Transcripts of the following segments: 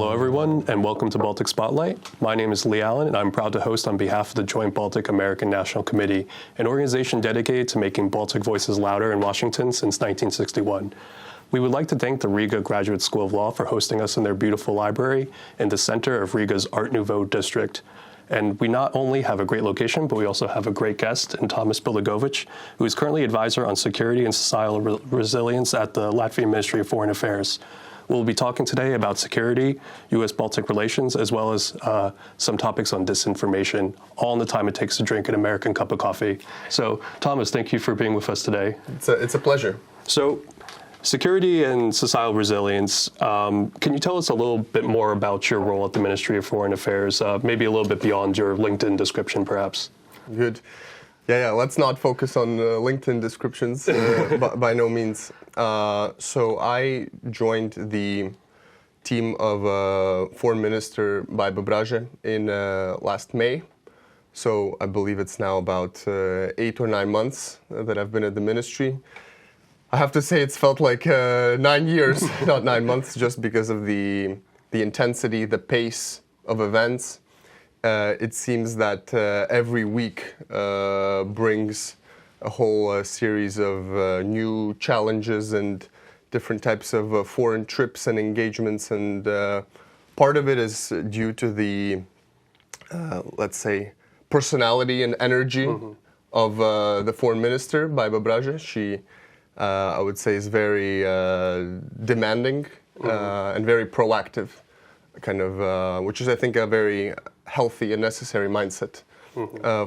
Hello, everyone, and welcome to Baltic Spotlight. My name is Lee Allen, and I'm proud to host on behalf of the Joint Baltic American National Committee, an organization dedicated to making Baltic voices louder in Washington since 1961. We would like to thank the Riga Graduate School of Law for hosting us in their beautiful library in the center of Riga's Art Nouveau district. And we not only have a great location, but we also have a great guest in Tomass Pildegovičs, who is currently advisor on security and societal resilience at the Latvian Ministry of Foreign Affairs. We'll be talking today about security, U.S.-Baltic relations, as well as some topics on disinformation, all in the time it takes to drink an American cup of coffee. So, Tomass, thank you for being with us today. It's a pleasure. So, security and societal resilience, can you tell us a little bit more about your role at the Ministry of Foreign Affairs, maybe a little bit beyond your LinkedIn description, perhaps? Good. Yeah, let's not focus on LinkedIn descriptions, by no means. So I joined the team of Foreign Minister Pildegovičs in last May. So I believe it's now about 8 or 9 months that I've been at the ministry. I have to say it's felt like 9 years, not 9 months, just because of the intensity, the pace of events. It seems that every week brings a whole series of new challenges and different types of foreign trips and engagements, and part of it is due to the, let's say, personality and energy of the foreign minister, Pildegovičs. She, I would say, is very demanding and very proactive, kind of, which is, I think, a very healthy and necessary mindset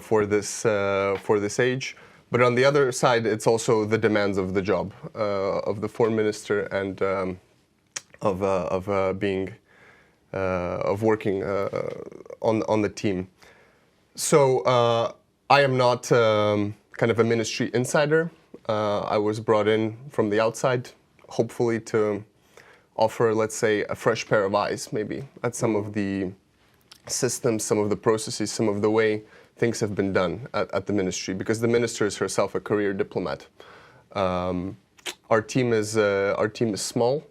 for this age. But on the other side, it's also the demands of the job of the foreign minister and of working on the team. So I am not kind of a ministry insider. I was brought in from the outside, hopefully to offer, let's say, a fresh pair of eyes, maybe, at some of the systems, some of the processes, some of the way things have been done at the ministry, because the minister is herself a career diplomat. Our team is small,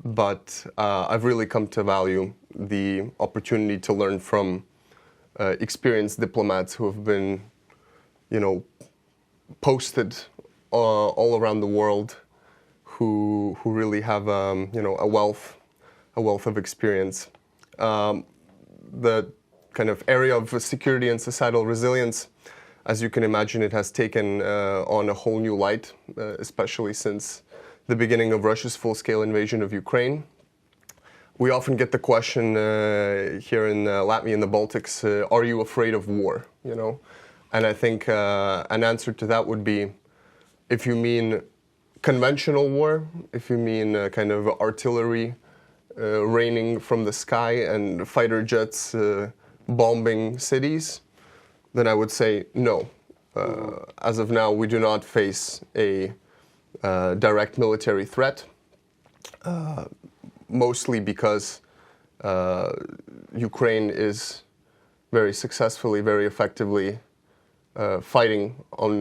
but I've really come to value the opportunity to learn from experienced diplomats who have been, posted all around the world, who really have a wealth of experience. The kind of area of security and societal resilience, as you can imagine, it has taken on a whole new light, especially since the beginning of Russia's full-scale invasion of Ukraine. We often get the question here in Latvia and the Baltics, are you afraid of war? And I think an answer to that would be, if you mean conventional war, if you mean kind of artillery raining from the sky and fighter jets bombing cities, then I would say no. As of now, we do not face a direct military threat, mostly because Ukraine is very successfully, very effectively fighting on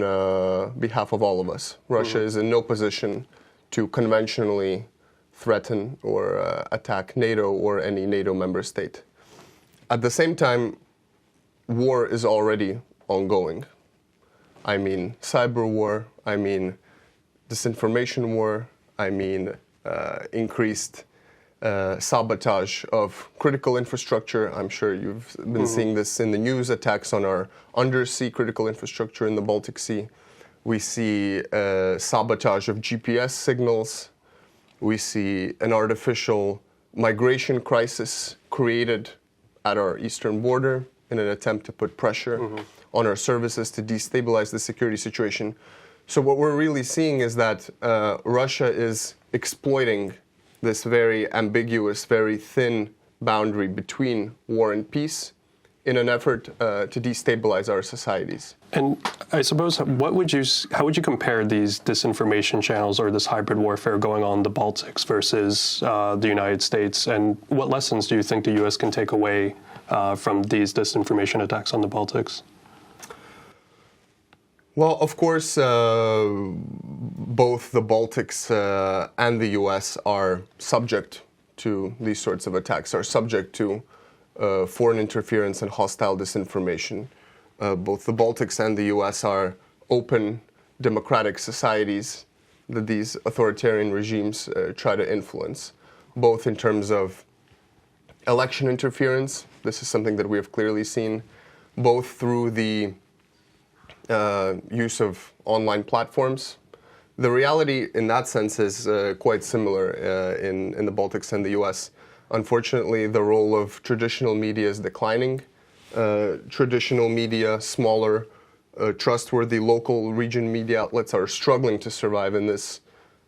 behalf of all of us. Russia is in no position to conventionally threaten or attack NATO or any NATO member state. At the same time, war is already ongoing. I mean cyber war, I mean disinformation war, I mean increased sabotage of critical infrastructure. I'm sure you've been seeing this in the news, attacks on our undersea critical infrastructure in the Baltic Sea. We see sabotage of GPS signals. We see an artificial migration crisis created at our eastern border in an attempt to put pressure on our services to destabilize the security situation. So what we're really seeing is that Russia is exploiting this very ambiguous, very thin boundary between war and peace in an effort to destabilize our societies. And I suppose, how would you compare these disinformation channels or this hybrid warfare going on in the Baltics versus the United States? And what lessons do you think the U.S. can take away from these disinformation attacks on the Baltics? Well, of course, both the Baltics and the US are subject to these sorts of attacks, are subject to foreign interference and hostile disinformation. Both the Baltics and the US are open democratic societies that these authoritarian regimes try to influence, both in terms of election interference. This is something that we have clearly seen, both through the use of online platforms. The reality in that sense is quite similar in the Baltics and the US. Unfortunately, the role of traditional media is declining. Traditional media, smaller, trustworthy local region media outlets are struggling to survive in this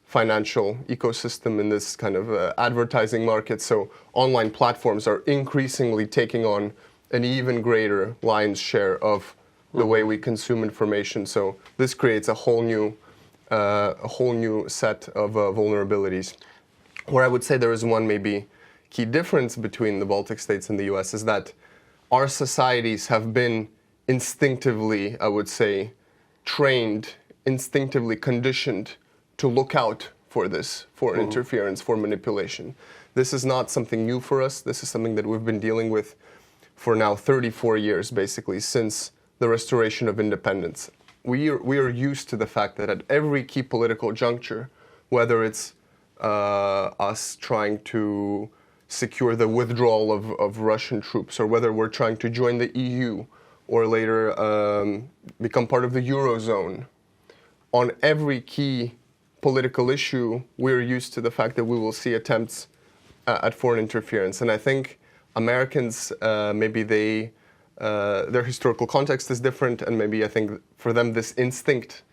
financial ecosystem, in this kind of advertising market. So online platforms are increasingly taking on an even greater lion's share of the way we consume information. So this creates a whole new set of vulnerabilities. Where I would say there is one maybe key difference between the Baltic states and the US is that our societies have been instinctively, I would say, trained, instinctively conditioned to look out for this, for interference, for manipulation. This is not something new for us. This is something that we've been dealing with for now 34 years, basically, since the restoration of independence. We are used to the fact that at every key political juncture, whether it's us trying to secure the withdrawal of Russian troops, or whether we're trying to join the EU, or later become part of the Eurozone, on every key political issue, we're used to the fact that we will see attempts at foreign interference. And I think Americans, maybe their historical context is different, and maybe I think for them this instinct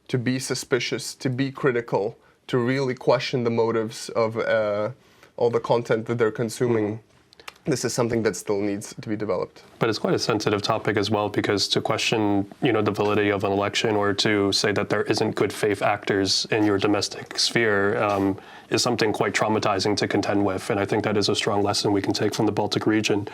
to be suspicious, to be critical, to really question the motives of all the content that they're consuming, this is something that still needs to be developed. But it's quite a sensitive topic as well, because to question, the validity of an election, or to say that there isn't good faith actors in your domestic sphere is something quite traumatizing to contend with. And I think that is a strong lesson we can take from the Baltic region.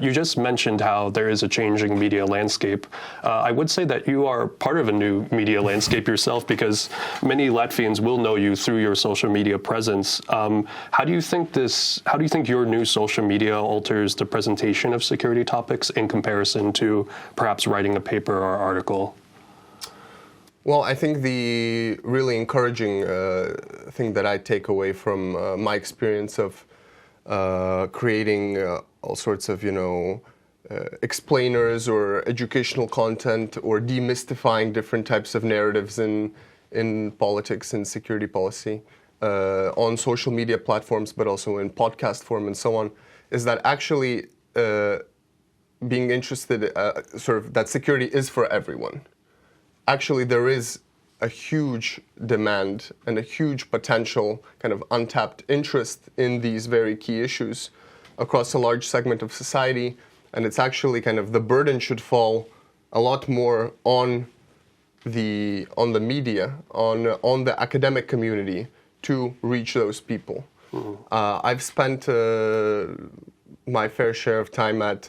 You just mentioned how there is a changing media landscape. I would say that you are part of a new media landscape yourself, because many Latvians will know you through your social media presence. How do you think your new social media alters the presentation of security topics in comparison to perhaps writing a paper or article? Well, I think the really encouraging thing that I take away from my experience of creating all sorts of, explainers or educational content, or demystifying different types of narratives in politics and security policy on social media platforms, but also in podcast form and so on, is that actually being interested, that security is for everyone. Actually, there is a huge demand and a huge potential kind of untapped interest in these very key issues across a large segment of society. And it's actually kind of the burden should fall a lot more on the media, on the academic community to reach those people. I've spent my fair share of time at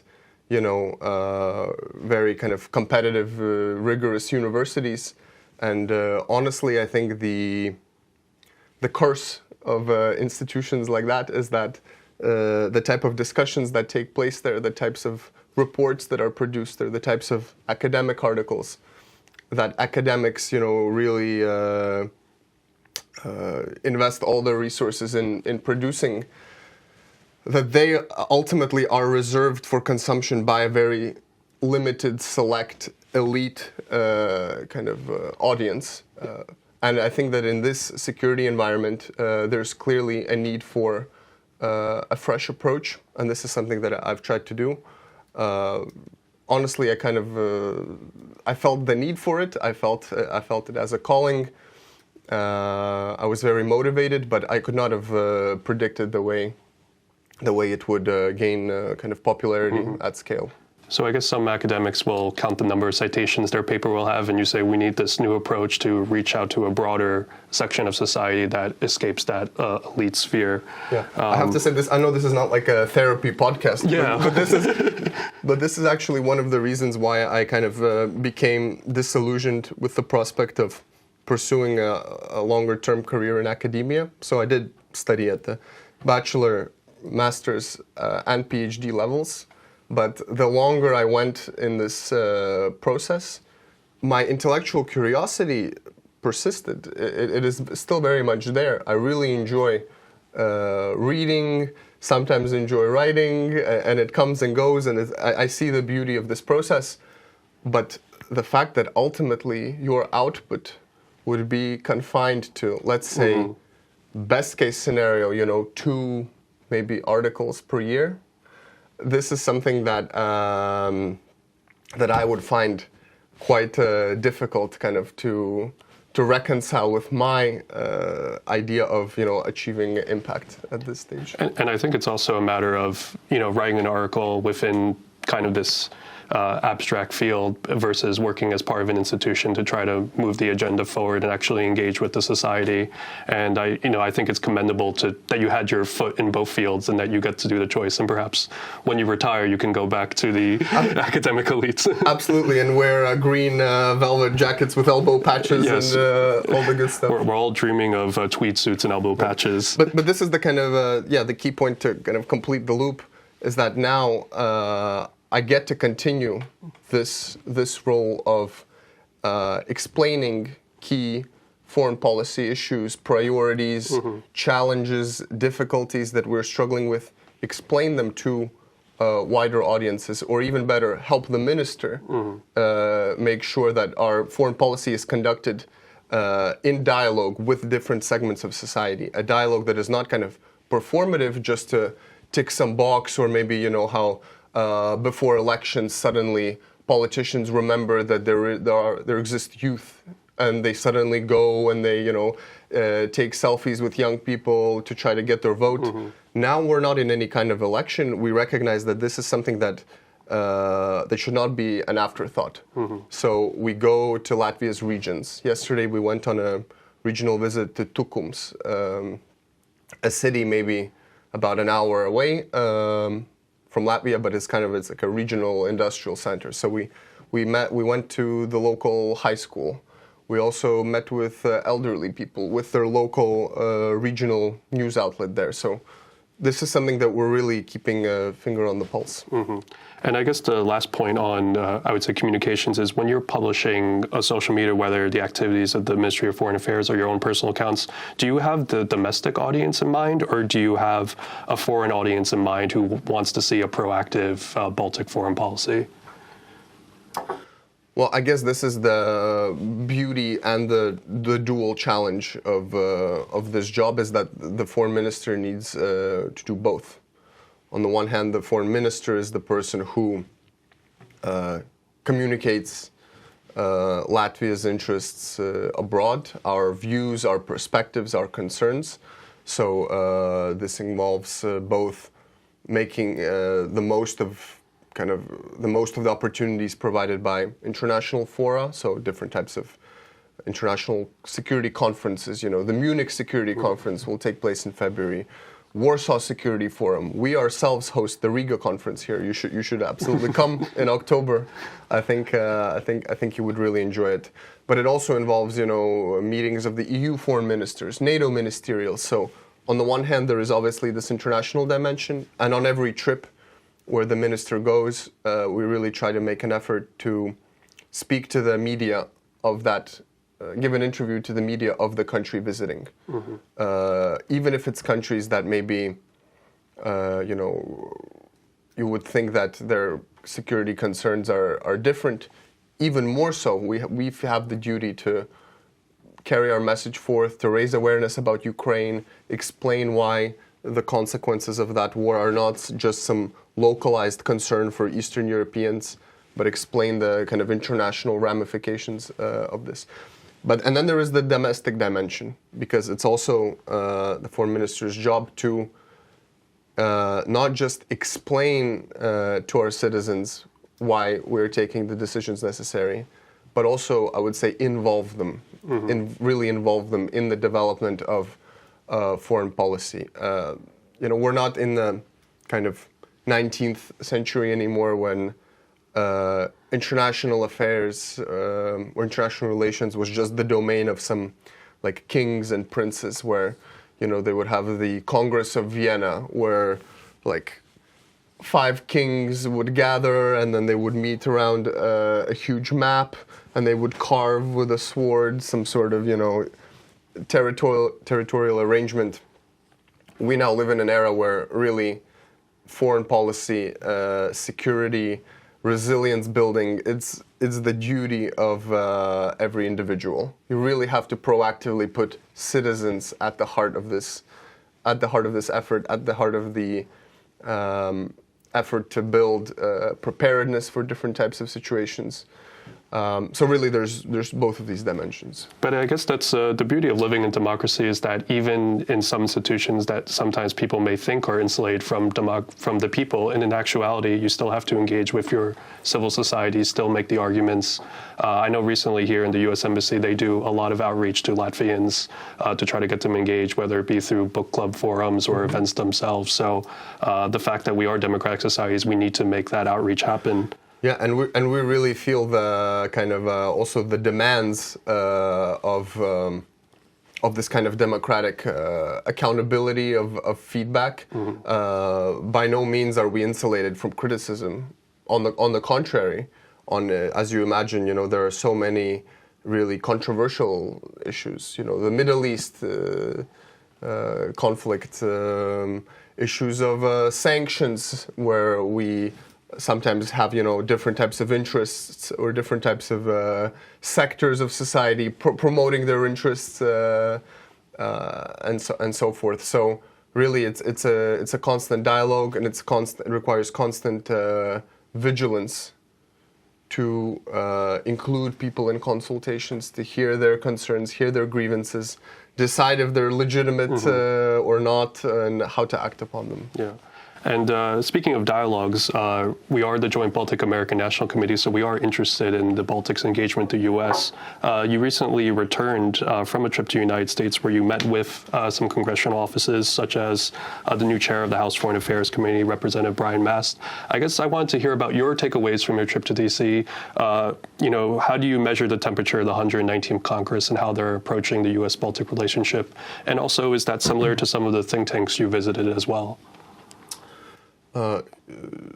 very kind of competitive, rigorous universities. And honestly, I think the curse of institutions like that is that the type of discussions that take place there, the types of reports that are produced there, the types of academic articles that academics, really invest all their resources in producing, that they ultimately are reserved for consumption by a very limited, select, elite audience. And I think that in this security environment, there's clearly a need for a fresh approach, and this is something that I've tried to do. Honestly, I felt the need for it. I felt it as a calling. I was very motivated, but I could not have predicted the way it would gain kind of popularity at scale. So I guess some academics will count the number of citations their paper will have, and you say we need this new approach to reach out to a broader section of society that escapes that elite sphere. Yeah, I have to say this. I know this is not like a therapy podcast, but this is actually one of the reasons why I kind of became disillusioned with the prospect of pursuing a longer-term career in academia. So I did study at the bachelor, master's, and PhD levels. But the longer I went in this process, my intellectual curiosity persisted. It is still very much there. I really enjoy reading, sometimes enjoy writing, and it comes and goes, and I see the beauty of this process. But the fact that ultimately your output would be confined to, let's say, best case scenario, 2 maybe articles per year, this is something that that I would find quite difficult kind of to reconcile with my idea of achieving impact at this stage. And I think it's also a matter of writing an article within kind of this abstract field versus working as part of an institution to try to move the agenda forward and actually engage with the society. And I think it's commendable that you had your foot in both fields and that you get to do the choice. And perhaps when you retire, you can go back to the academic elites. Absolutely, and wear green velvet jackets with elbow patches. Yes. And all the good stuff. We're all dreaming of tweed suits and elbow patches. But this is the kind of the key point to kind of complete the loop is that now I get to continue this role of explaining key foreign policy issues, priorities, challenges, difficulties that we're struggling with, explain them to wider audiences, or even better, help the minister make sure that our foreign policy is conducted in dialogue with different segments of society, a dialogue that is not kind of performative just to tick some box, or maybe how before elections, suddenly politicians remember that there exist youth, and they suddenly go and they take selfies with young people to try to get their vote. Now we're not in any kind of election. We recognize that this is something that should not be an afterthought. So we go to Latvia's regions. Yesterday we went on a regional visit to Tomass, a city maybe about an hour away from Latvia, but it's like a regional industrial center. So we went to the local high school. We also met with elderly people with their local regional news outlet there. So this is something that we're really keeping a finger on the pulse. And I guess the last point on, I would say, communications is when you're publishing a social media, whether the activities of the Ministry of Foreign Affairs or your own personal accounts, do you have the domestic audience in mind, or do you have a foreign audience in mind who wants to see a proactive Baltic foreign policy? Well, I guess this is the beauty and the dual challenge of this job, is that the foreign minister needs to do both. On the one hand, the foreign minister is the person who communicates Latvia's interests abroad, our views, our perspectives, our concerns. So this involves both making the most of the opportunities provided by international fora, so different types of international security conferences. The Munich Security Conference will take place in February. Warsaw Security Forum. We ourselves host the Riga conference here. You should absolutely come in October. I think you would really enjoy it. But it also involves meetings of the EU foreign ministers, NATO ministerials. So on the one hand, there is obviously this international dimension, and on every trip where the minister goes, we really try to make an effort to speak to the media of that. Give an interview to the media of the country visiting, even if it's countries that maybe, you would think that their security concerns are different. Even more so, we have the duty to carry our message forth, to raise awareness about Ukraine, explain why the consequences of that war are not just some localized concern for Eastern Europeans, but explain the kind of international ramifications of this. And then there is the domestic dimension, because it's also the foreign minister's job to not just explain to our citizens why we're taking the decisions necessary, but also, I would say, involve them, really involve them in the development of foreign policy. We're not in the kind of 19th century anymore when international affairs or international relations was just the domain of some like kings and princes, where they would have the Congress of Vienna, where like 5 kings would gather, and then they would meet around a huge map, and they would carve with a sword some sort of territorial arrangement. We now live in an era where really foreign policy, security, resilience building, it's the duty of every individual. You really have to proactively put citizens at the heart of this effort, at the heart of the effort to build preparedness for different types of situations. So really, there's both of these dimensions. But I guess that's the beauty of living in democracy, is that even in some institutions that sometimes people may think are insulated from the people, and in actuality, you still have to engage with your civil society, still make the arguments. I know recently here in the U.S. Embassy, they do a lot of outreach to Latvians to try to get them engaged, whether it be through book club forums or events themselves. So the fact that we are democratic societies, we need to make that outreach happen. Yeah, and we really feel the kind of also the demands of this kind of democratic accountability of feedback. Mm-hmm. By no means are we insulated from criticism. On the contrary, as you imagine, there are so many really controversial issues. The Middle East conflict, issues of sanctions, where we sometimes have different types of interests or different types of sectors of society promoting their interests and so forth. So really, it's a constant dialogue, and it requires constant vigilance to include people in consultations, to hear their concerns, hear their grievances, decide if they're legitimate mm-hmm. Or not, and how to act upon them. Yeah. And speaking of dialogues, we are the Joint Baltic American National Committee, so we are interested in the Baltics' engagement with the U.S. You recently returned from a trip to the United States, where you met with some congressional offices, such as the new chair of the House Foreign Affairs Committee, Representative Brian Mast. I guess I wanted to hear about your takeaways from your trip to D.C. How do you measure the temperature of the 119th Congress and how they're approaching the U.S.-Baltic relationship? And also, is that similar to some of the think tanks you visited as well?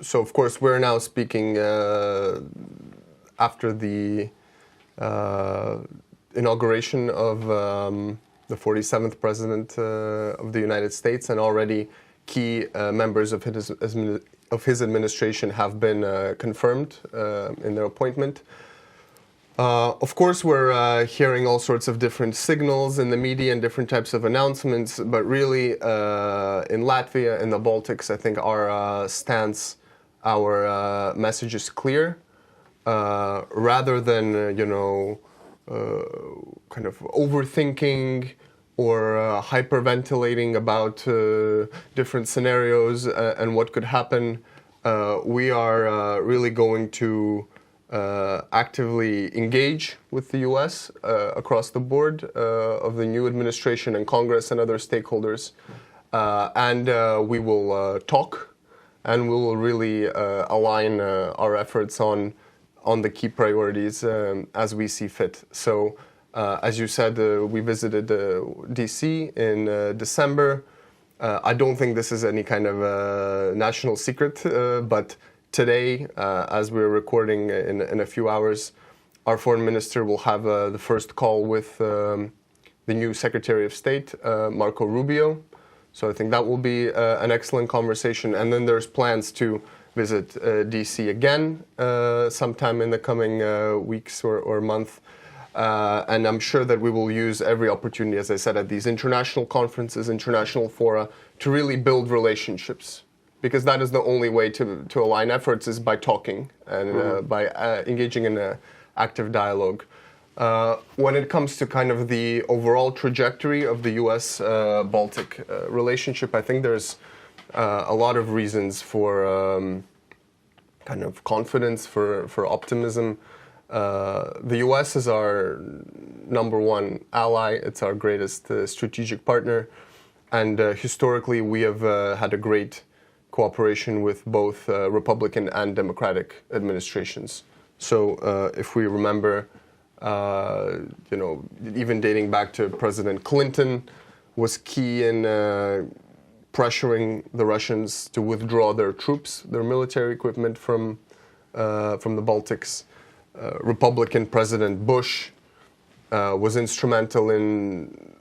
So, of course, we're now speaking after the inauguration of the 47th President of the United States, and already key members of his administration have been confirmed in their appointment. Of course, we're hearing all sorts of different signals in the media and different types of announcements, but really in Latvia, in the Baltics, I think our stance, our message is clear. Rather than, kind of overthinking or hyperventilating about different scenarios and what could happen, we are really going to actively engage with the U.S. Across the board of the new administration and Congress and other stakeholders. And we will talk, and we will really align our efforts on the key priorities as we see fit. So, as you said, we visited D.C. in December. I don't think this is any kind of national secret, but today, as we're recording in a few hours, our foreign minister will have the first call with the new Secretary of State, Marco Rubio. So I think that will be an excellent conversation. And then there's plans to visit D.C. again sometime in the coming weeks or month. And I'm sure that we will use every opportunity, as I said, at these international conferences, international fora, to really build relationships. Because that is the only way to align efforts, is by talking and by engaging in an active dialogue. When it comes to kind of the overall trajectory of the U.S.-Baltic relationship, I think there's a lot of reasons for kind of confidence, for optimism. The U.S. is our number one ally. It's our greatest strategic partner. And historically, we have had a great cooperation with both Republican and Democratic administrations. So if we remember, even dating back to President Clinton was key in pressuring the Russians to withdraw their troops, their military equipment from the Baltics. Republican President Bush was instrumental in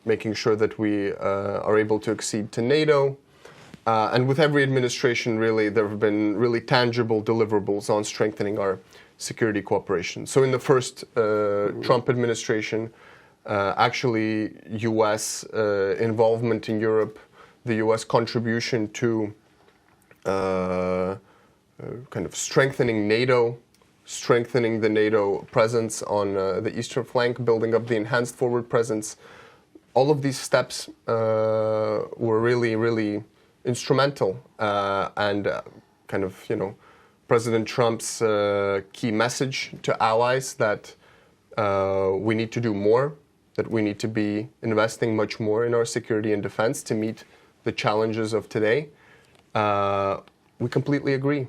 making sure that we are able to accede to NATO. And with every administration, really, there have been really tangible deliverables on strengthening our security cooperation. So in the first Trump administration, actually U.S. involvement in Europe, the U.S. contribution to kind of strengthening NATO, strengthening the NATO presence on the eastern flank, building up the enhanced forward presence. All of these steps were really, really instrumental, and kind of, President Trump's key message to allies that we need to do more, that we need to be investing much more in our security and defense to meet the challenges of today. We completely agree.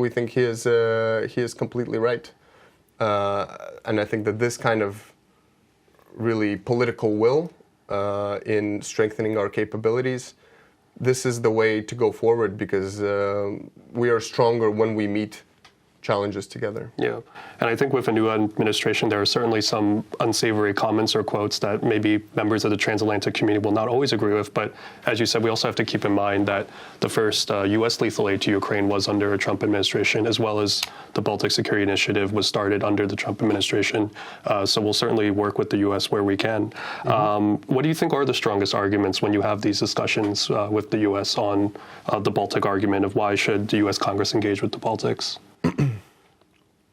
We think he is completely right, and I think that this kind of really political will in strengthening our capabilities, this is the way to go forward, because we are stronger when we meet challenges together. Yeah, and I think with a new administration, there are certainly some unsavory comments or quotes that maybe members of the transatlantic community will not always agree with. But as you said, we also have to keep in mind that the first U.S. lethal aid to Ukraine was under a Trump administration, as well as the Baltic Security Initiative was started under the Trump administration. So we'll certainly work with the U.S. where we can. Mm-hmm. What do you think are the strongest arguments when you have these discussions with the U.S. on the Baltic argument of why should the U.S. Congress engage with the Baltics?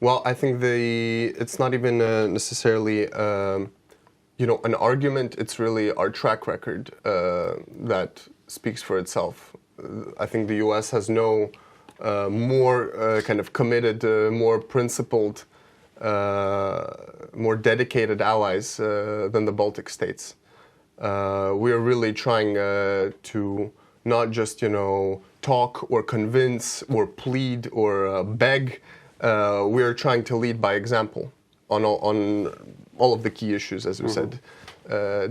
Well, I think it's not even necessarily an argument. It's really our track record that speaks for itself. I think the U.S. has no more kind of committed, more principled, more dedicated allies than the Baltic states. We are really trying to not just talk or convince or plead or beg. We are trying to lead by example on all of the key issues, as we said.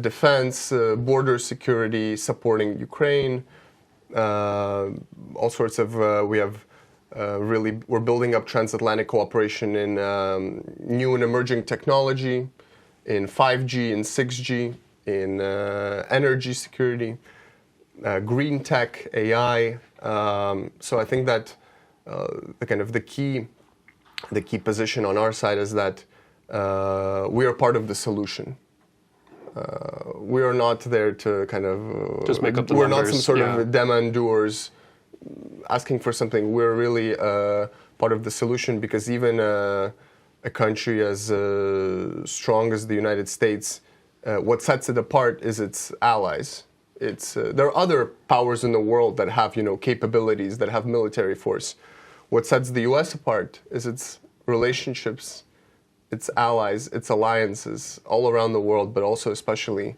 Defense, border security, supporting Ukraine, all sorts of, we're building up transatlantic cooperation in new and emerging technology, in 5G and 6G, in energy security, green tech, AI. So I think that the key position on our side is that we are part of the solution. We are not there to kind of just make up the numbers. We're not some sort of demandeurs asking for something. We're really part of the solution, because even a country as strong as the United States, what sets it apart is its allies. There are other powers in the world that have capabilities, that have military force. What sets the U.S. apart is its relationships, its allies, its alliances all around the world, but also especially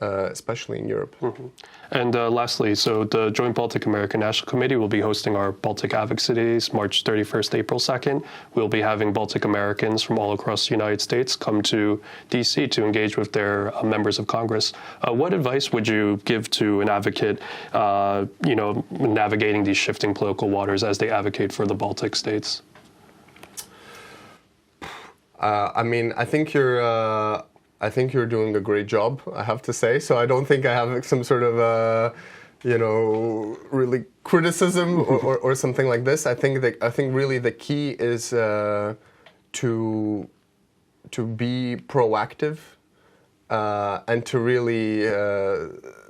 in Europe. Mm-hmm. And lastly, so the Joint Baltic American National Committee will be hosting our Baltic Advocacy Days, March 31st, April 2nd. We'll be having Baltic Americans from all across the United States come to D.C. to engage with their members of Congress. What advice would you give to an advocate, navigating these shifting political waters as they advocate for the Baltic states? I think you're doing a great job, I have to say. So I don't think I have some sort of, really criticism or something like this. I think really the key is to be proactive and to really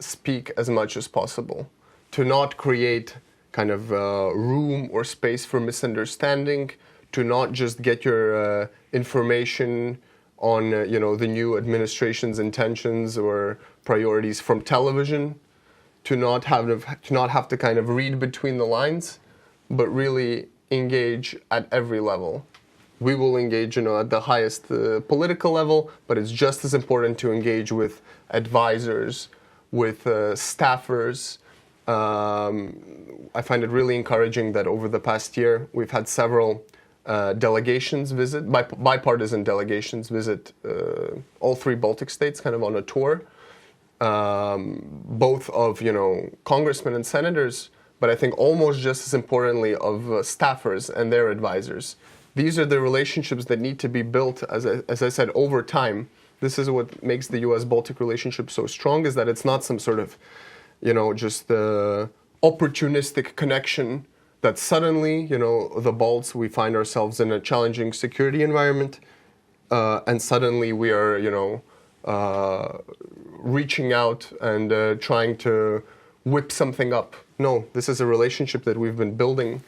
speak as much as possible, to not create kind of room or space for misunderstanding, to not just get your information on the new administration's intentions or priorities from television, to not have to kind of read between the lines, but really engage at every level. We will engage at the highest political level, but it's just as important to engage with advisors, with staffers, I find it really encouraging that over the past year we've had several delegations visit, bipartisan delegations visit all three Baltic states kind of on a tour, both of, congressmen and senators, but I think almost just as importantly of staffers and their advisors. These are the relationships that need to be built, as I said, over time. This is what makes the U.S.-Baltic relationship so strong, is that it's not some sort of, just opportunistic connection that suddenly, the Balts, we find ourselves in a challenging security environment, and suddenly we are, reaching out and trying to whip something up. No, this is a relationship that we've been building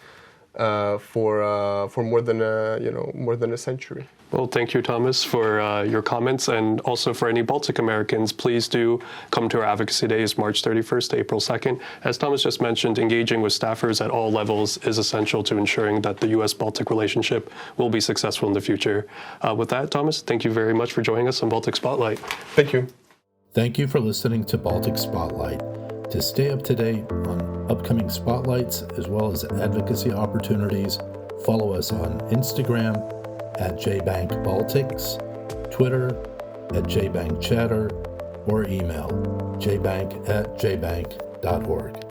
for more than a century. Well, thank you, Tomass, for your comments, and also for any Baltic Americans, please do come to our Advocacy Days, March 31st to April 2nd. As Tomass just mentioned, engaging with staffers at all levels is essential to ensuring that the U.S.-Baltic relationship will be successful in the future. With that, Tomass, thank you very much for joining us on Baltic Spotlight. Thank you. Thank you for listening to Baltic Spotlight. To stay up to date on upcoming spotlights as well as advocacy opportunities, follow us on Instagram at JBANC Baltics, Twitter at JBANC Chatter, or email jbank@jbank.org.